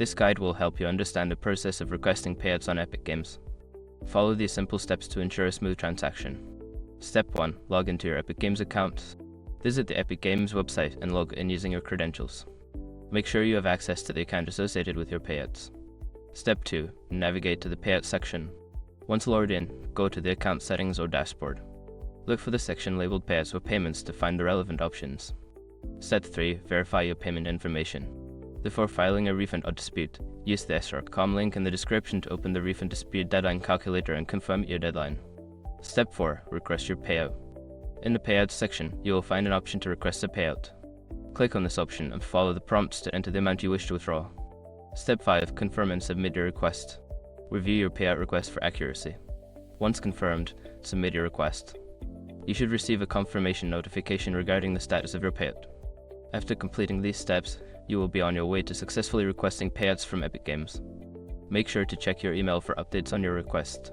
This guide will help you understand the process of requesting payouts on Epic Games. Follow these simple steps to ensure a smooth transaction. Step 1. Log into your Epic Games account. Visit the Epic Games website and log in using your credentials. Make sure you have access to the account associated with your payouts. Step 2. Navigate to the Payouts section. Once logged in, go to the account settings or dashboard. Look for the section labeled Payouts or Payments to find the relevant options. Step 3. Verify your payment information. Before filing a refund or dispute, use the SR.com link in the description to open the refund dispute deadline calculator and confirm your deadline. Step 4. Request your payout. In the Payouts section, you will find an option to request a payout. Click on this option and follow the prompts to enter the amount you wish to withdraw. Step 5. Confirm and submit your request. Review your payout request for accuracy. Once confirmed, submit your request. You should receive a confirmation notification regarding the status of your payout. After completing these steps, you will be on your way to successfully requesting payouts from Epic Games. Make sure to check your email for updates on your request.